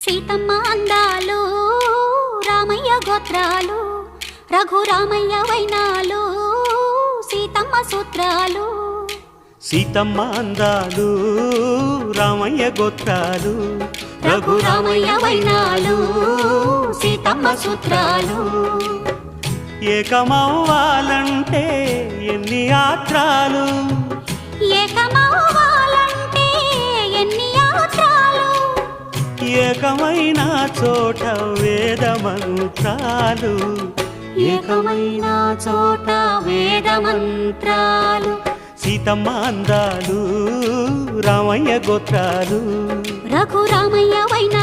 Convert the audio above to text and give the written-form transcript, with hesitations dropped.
సీతమ్మ అందాలు రామయ్య గోత్రాలు రఘురామయ్య వైనాలు సీతమ్మ సూత్రాలు. సీతమ్మ అందాలు రామయ్య గోత్రాలు రఘురామయ్య వైనాలు సీతమ్మ సూత్రాలు. ఏకమవ్వాలంటే ఎన్ని యాత్రాలు, ఏకమవ్వాలంటే ఎన్ని యాత్రాలు, ఏకమైన చోట వేద మంత్రాలు, ఏకమైన చోట వేద మంత్రాలు. సీతమ్మ అందాలు రామయ్య గోత్రాలు రఘురామయ్య వైనాలు